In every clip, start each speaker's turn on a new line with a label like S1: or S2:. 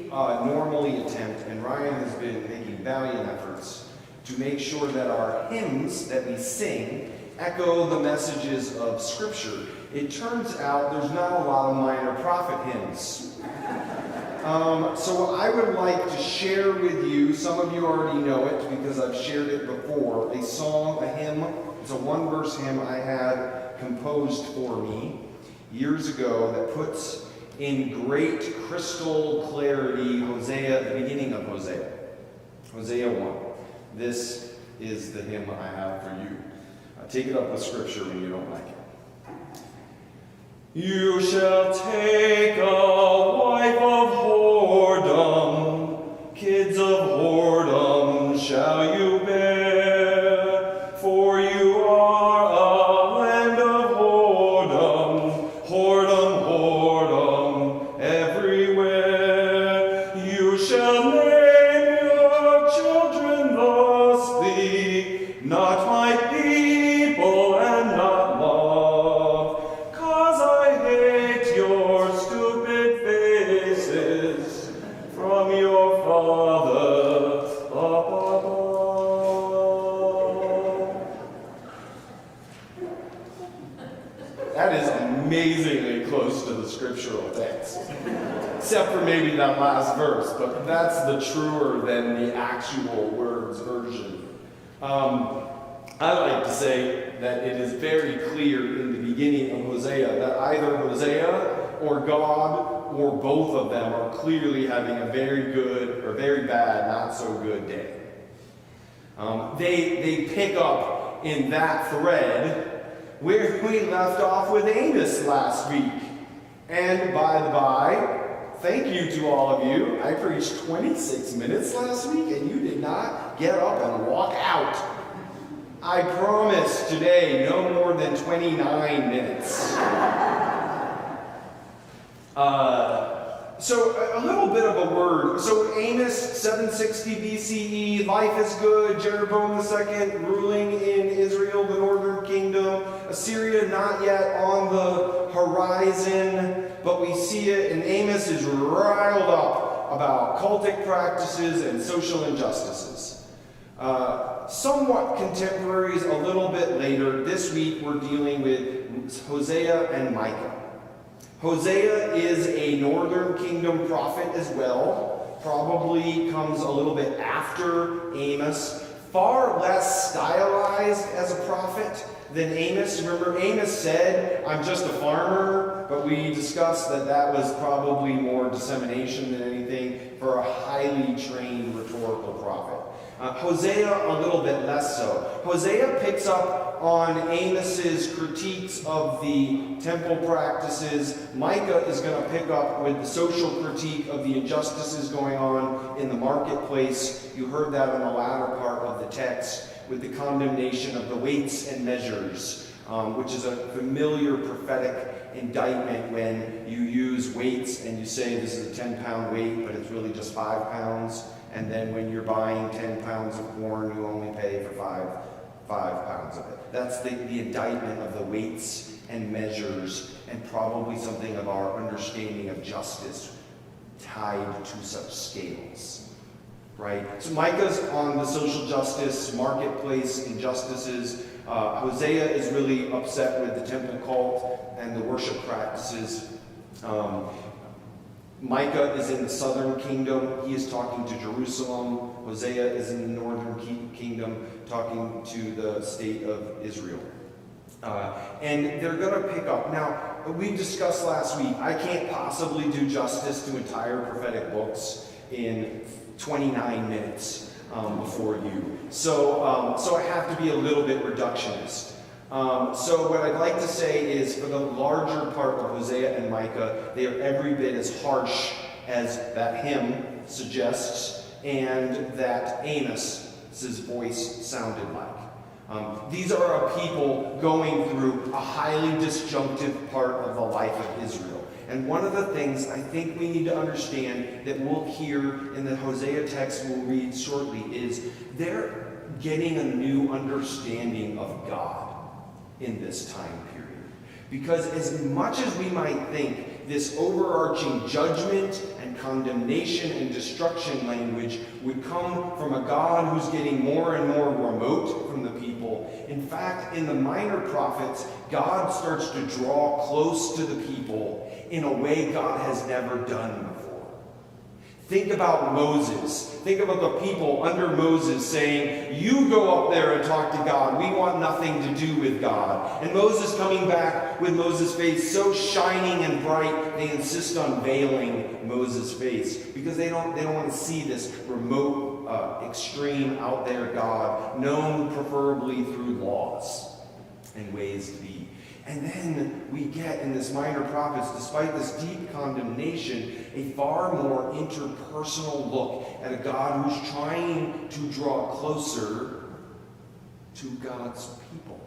S1: normally attempt, and Ryan has been making valiant efforts, to make sure that our hymns that we sing echo the messages of Scripture. It turns out there's not a lot of minor prophet hymns. So I would like to share with you, some of you already know it because I've shared it before, a song, a hymn. It's a one-verse hymn I had composed for me years ago that puts in great crystal clarity Hosea, the beginning of Hosea. Hosea 1. This is the hymn I have for you. Take it up with Scripture when you don't like it. You shall take a wife of whoredom, kids of whoredom shall you bear, for you are a land of whoredom, whoredom, whoredom everywhere. You shall name your children thusly, not my people and not love, 'cause I hate your stupid faces from your Father up above. That is amazingly close to the scriptural text, except for maybe that last verse, but that's the truer than the actual words version. I like to say that it is very clear in the beginning of Hosea that either Hosea or God or both of them are clearly having a very good or very bad, not so good day. They pick up in that thread where we left off with Amos last week. And by the by, thank you to all of you. I preached 26 minutes last week and you did not get up and walk out. I promise today no more than 29 minutes. So a little bit of a word. So Amos, 760 BCE, life is good, Jeroboam II ruling in Israel, the northern kingdom, Assyria not yet on the horizon, but we see it, and Amos is riled up about cultic practices and social injustices. Somewhat contemporaries a little bit later, this week we're dealing with Hosea and Micah. Hosea is a northern kingdom prophet as well, probably comes a little bit after Amos, far less stylized as a prophet than Amos. Remember, Amos said, I'm just a farmer, but we discussed that that was probably more dissemination than anything for a highly trained rhetorical prophet. Hosea, a little bit less so. Hosea picks up on Amos's critiques of the temple practices. Micah is going to pick up with the social critique of the injustices going on in the marketplace. You heard that in the latter part of the text with the condemnation of the weights and measures, which is a familiar prophetic indictment when you use weights and you say this is a 10-pound weight, but it's really just 5 pounds. And then when you're buying 10 pounds of corn, you only pay for 5 pounds of it. That's the indictment of the weights and measures, and probably something of our understanding of justice tied to such scales. Right? So Micah's on the social justice, marketplace injustices. Hosea is really upset with the temple cult and the worship practices. Micah is in the southern kingdom. He is talking to Jerusalem. Hosea is in the northern kingdom, talking to the state of Israel. And they're going to pick up. Now, we discussed last week, I can't possibly do justice to entire prophetic books in 29 minutes before you. So I have to be a little bit reductionist. So what I'd like to say is, for the larger part of Hosea and Micah, they are every bit as harsh as that hymn suggests and that Amos's voice sounded like. These are a people going through a highly disjunctive part of the life of Israel. And one of the things I think we need to understand that we'll hear in the Hosea text we'll read shortly is they're getting a new understanding of God in this time period. Because as much as we might think this overarching judgment and condemnation and destruction language would come from a God who's getting more and more remote from the people. In fact, in the minor prophets, God starts to draw close to the people in a way God has never done before. Think about Moses. Think about the people under Moses saying, you go up there and talk to God. We want nothing to do with God. And Moses coming back with Moses' face so shining and bright, they insist on veiling Moses' face because they don't want to see this remote, extreme, out there God, known preferably through laws and ways to be. And then we get in this minor prophets, despite this deep condemnation, a far more interpersonal look at a God who's trying to draw closer to God's people.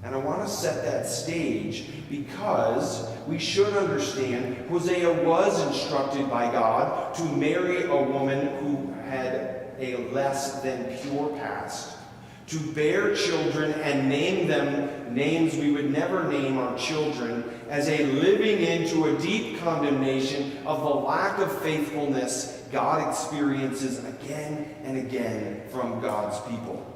S1: And I want to set that stage because we should understand Hosea was instructed by God to marry a woman who had a less than pure past, to bear children and name them names we would never name our children, as a living into a deep condemnation of the lack of faithfulness God experiences again and again from God's people.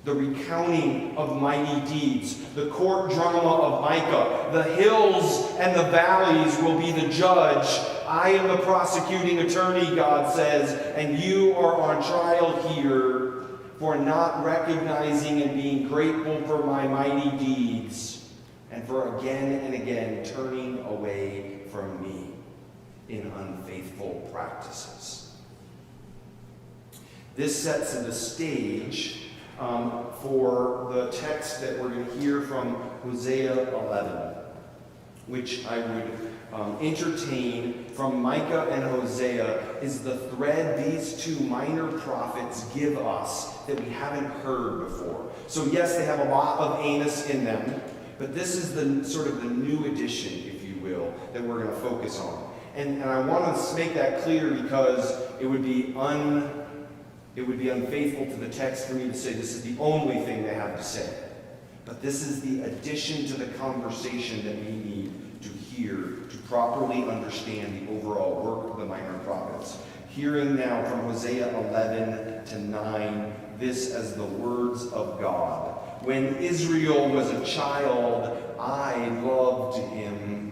S1: The recounting of mighty deeds, the court drama of Micah, the hills and the valleys will be the judge. I am the prosecuting attorney, God says, and you are on trial here for not recognizing and being grateful for my mighty deeds, and for again and again turning away from me in unfaithful practices. This sets the stage for the text that we're going to hear from Hosea 11, which I would entertain from Micah and Hosea is the thread these two minor prophets give us that we haven't heard before. So yes, they have a lot of Amos in them, but this is the sort of the new edition, if you will, that we're going to focus on. And I want to make that clear because it would be unfaithful to the text for me to say this is the only thing they have to say. But this is the addition to the conversation that we need to hear to properly understand the overall work of the minor prophets. Hearing now from Hosea 11 to 9, this as the words of God. When Israel was a child, I loved him,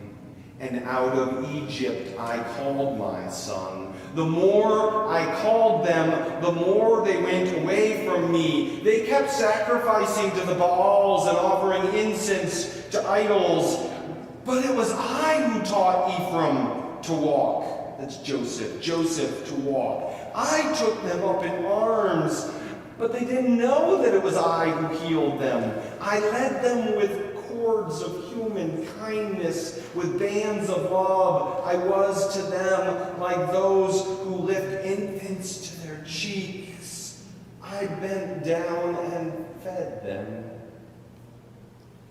S1: and out of Egypt I called my son. The more I called them, the more they went away from me. They kept sacrificing to the Baals and offering incense to idols. But it was I who taught Ephraim to walk. That's Joseph to walk. I took them up in arms, but they didn't know that it was I who healed them. I led them with cords of human kindness, with bands of love. I was to them like those who lift infants to their cheeks. I bent down and fed them.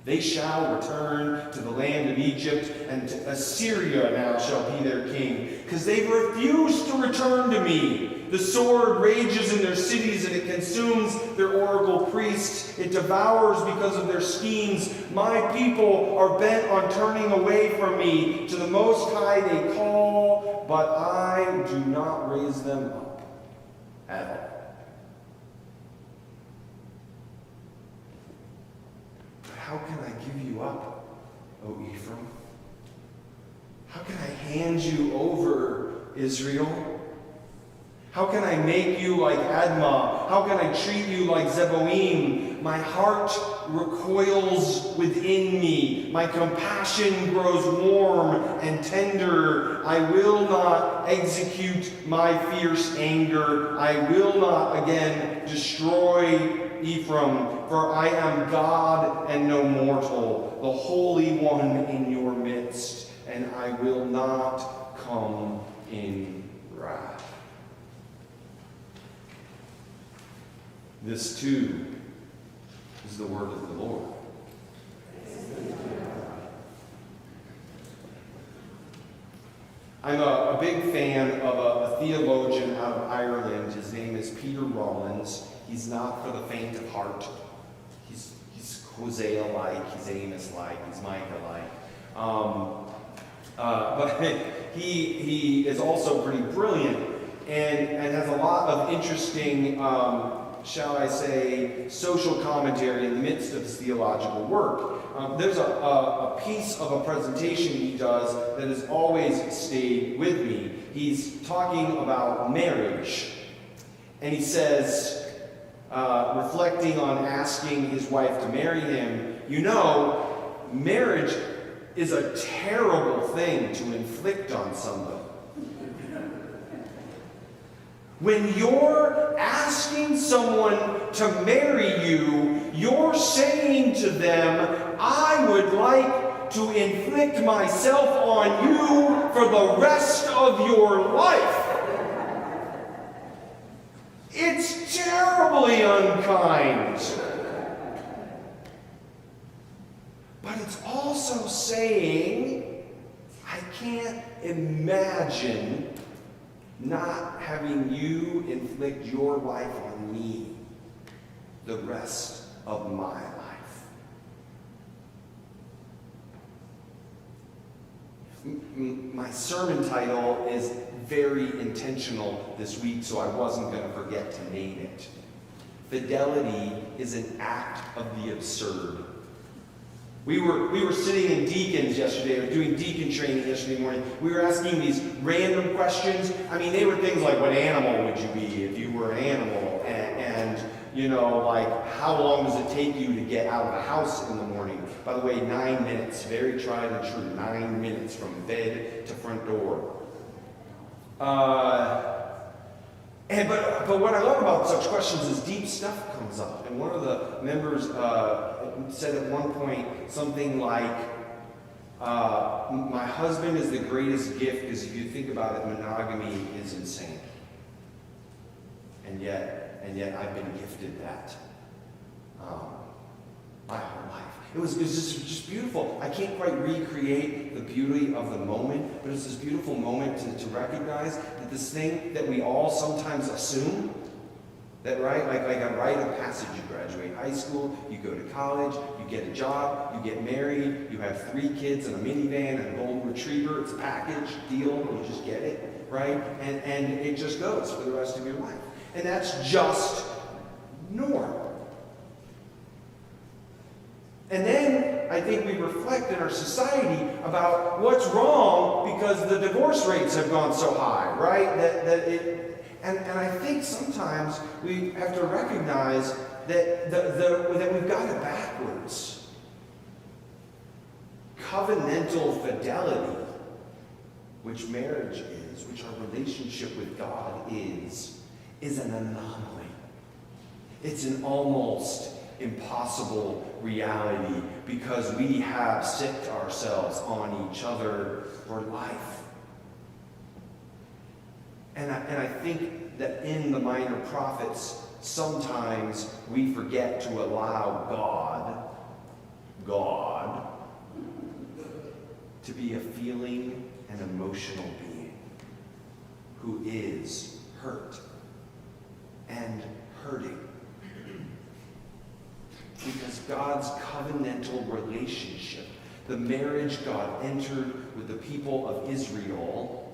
S1: They shall return to the land of Egypt, and to Assyria now shall be their king, because they've refused to return to me. The sword rages in their cities, and it consumes their oracle priests. It devours because of their schemes. My people are bent on turning away from me. To the Most High they call, but I do not raise them up at all. How can I give you up, O Ephraim? How can I hand you over, Israel? How can I make you like Admah? How can I treat you like Zeboim? My heart recoils within me. My compassion grows warm and tender. I will not execute my fierce anger. I will not again destroy Ephraim, for I am God and no mortal, the Holy One in your midst, and I will not come in wrath. This too is the word of the Lord. I'm a big fan of a theologian out of Ireland. His name is Peter Rollins. He's not for the faint of heart. He's Hosea-like, he's Amos-like, he's Micah-like. But he is also pretty brilliant and has a lot of interesting, shall I say, social commentary in the midst of his theological work. There's a piece of a presentation he does that has always stayed with me. He's talking about marriage. And he says, reflecting on asking his wife to marry him, marriage is a terrible thing to inflict on somebody. When you're asking someone to marry you, you're saying to them, I would like to inflict myself on you for the rest of your life. It's terribly unkind. But it's also saying, I can't imagine not having you inflict your life on me the rest of my life. My sermon title is very intentional this week, so I wasn't going to forget to name it. Fidelity is an act of the absurd. We were sitting in deacons yesterday, or doing deacon training yesterday morning. We were asking these random questions. I mean, they were things like, what animal would you be if you were an animal? And how long does it take you to get out of the house in the morning? By the way, 9 minutes, very tried and true, 9 minutes from bed to front door. But what I love about such questions is deep stuff comes up. And one of the members said at one point something like, my husband is the greatest gift because if you think about it, monogamy is insane. And yet I've been gifted that my whole life. It was just beautiful. I can't quite recreate the beauty of the moment, but it's this beautiful moment to recognize that this thing that we all sometimes assume, that right, like a rite of passage, you graduate high school, you go to college, you get a job, you get married, you have 3 kids and a minivan and a golden retriever. It's a package deal, you just get it, right? And it just goes for the rest of your life. And that's just norm. And then I think we reflect in our society about what's wrong because the divorce rates have gone so high, right? And I think sometimes we have to recognize that we've got it backwards. Covenantal fidelity, which marriage is, which our relationship with God is an anomaly. It's an almost impossible reality because we have sicked ourselves on each other for life. And I think that in the Minor Prophets, sometimes we forget to allow God, to be a feeling and emotional being who is hurt and hurting. Because God's covenantal relationship, the marriage God entered with the people of Israel,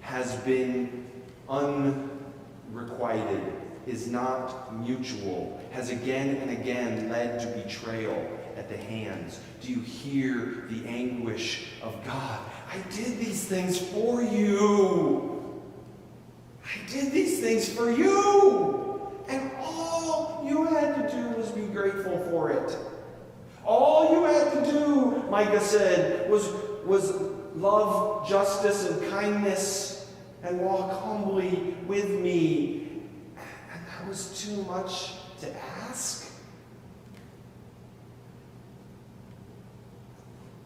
S1: has been unrequited, is not mutual, has again and again led to betrayal at the hands. Do you hear the anguish of God? I did these things for you. I did these things for you. And all you had to do was be grateful for it. All you had to do, Micah said, was love, justice, and kindness and walk humbly with me. And that was too much to ask.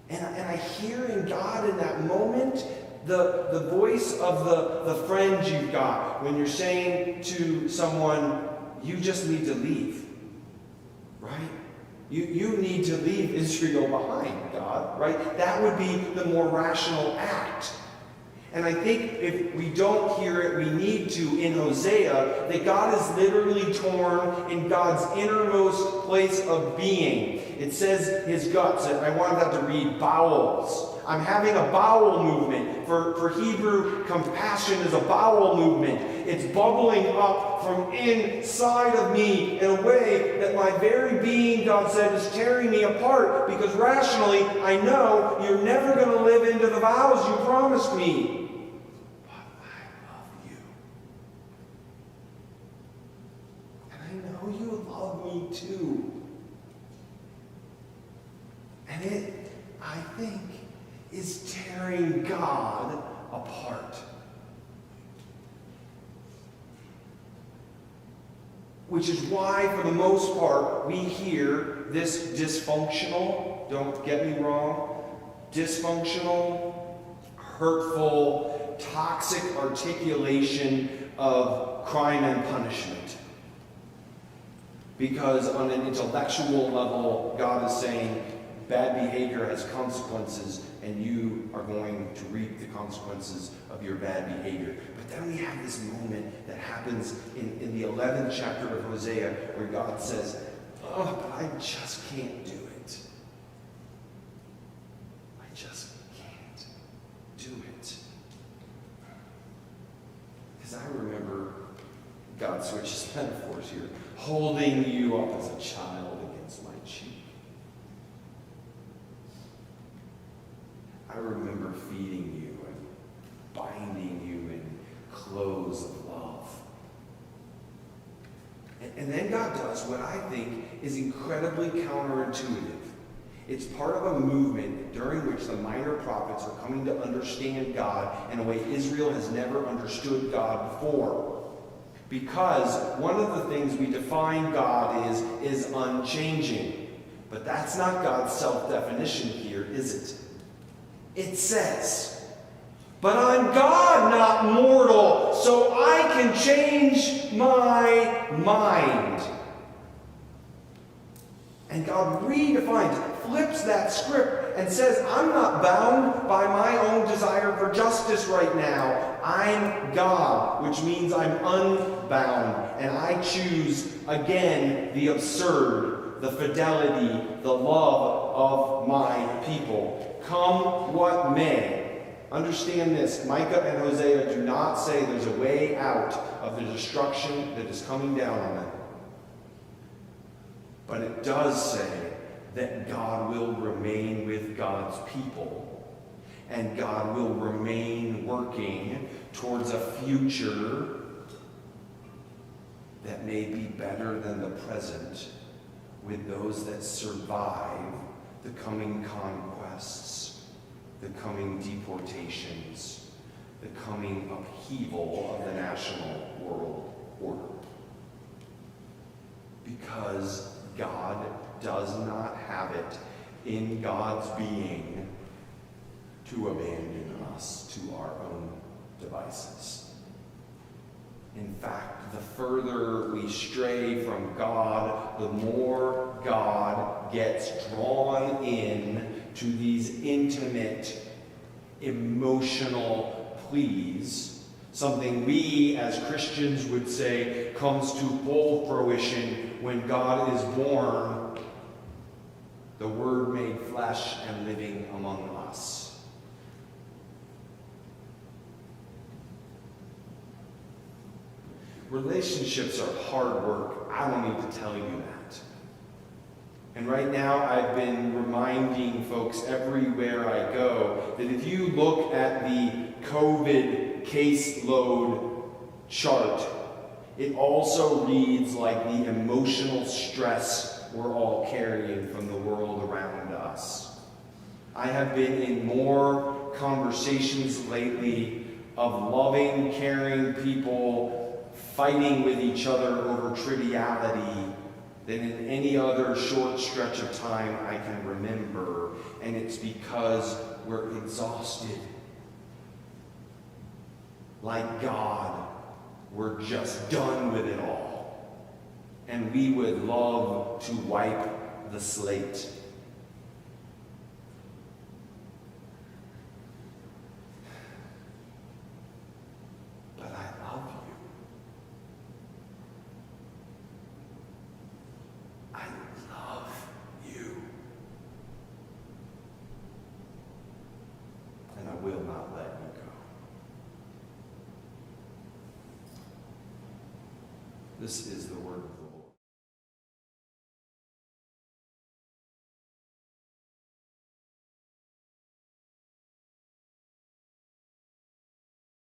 S1: And I hear in God in that moment the voice of the friend you've got when you're saying to someone, you just need to leave, right? You need to leave Israel behind, God, right? That would be the more rational act. And I think if we don't hear it, we need to in Hosea, that God is literally torn in God's innermost place of being. It says his guts. I wanted that to read bowels. I'm having a bowel movement. For Hebrew, compassion is a bowel movement. It's bubbling up from inside of me in a way that my very being, God said, is tearing me apart, because rationally I know you're never going to live into the vows you promised me. But I love you. And I know you love me too. And it, I think, is tearing God apart. Which is why, for the most part, we hear this dysfunctional, don't get me wrong, dysfunctional, hurtful, toxic articulation of crime and punishment. Because on an intellectual level, God is saying, bad behavior has consequences, and you are going to reap the consequences of your bad behavior. But then we have this moment that happens in the 11th chapter of Hosea, where God says, oh, but I just can't do it. I just can't do it. Because I remember, God switches metaphors here, holding you up as a child against my cheek. I remember feeding you and binding you in clothes of love. And then God does what I think is incredibly counterintuitive. It's part of a movement during which the minor prophets are coming to understand God in a way Israel has never understood God before. Because one of the things we define God is unchanging. But that's not God's self-definition here, is it? It says, but I'm God, not mortal, so I can change my mind. And God redefines, flips that script, and says, I'm not bound by my own desire for justice right now. I'm God, which means I'm unbound. And I choose, again, the absurd, the fidelity, the love of my people. Come what may. Understand this. Micah and Hosea do not say there's a way out of the destruction that is coming down on them. But it does say that God will remain with God's people. And God will remain working towards a future that may be better than the present, with those that survive the coming conquests, the coming deportations, the coming upheaval of the national world order. Because God does not have it in God's being to abandon us to our own devices. In fact, the further we stray from God, the more God gets drawn in to these intimate, emotional pleas, something we as Christians would say comes to full fruition when God is born, the Word made flesh and living among us. Relationships are hard work. I don't need to tell you that. And right now I've been reminding folks everywhere I go that if you look at the COVID caseload chart, it also reads like the emotional stress we're all carrying from the world around us. I have been in more conversations lately of loving, caring people fighting with each other over triviality than in any other short stretch of time I can remember. And it's because we're exhausted. Like God, we're just done with it all. And we would love to wipe the slate. This is the word of the Lord.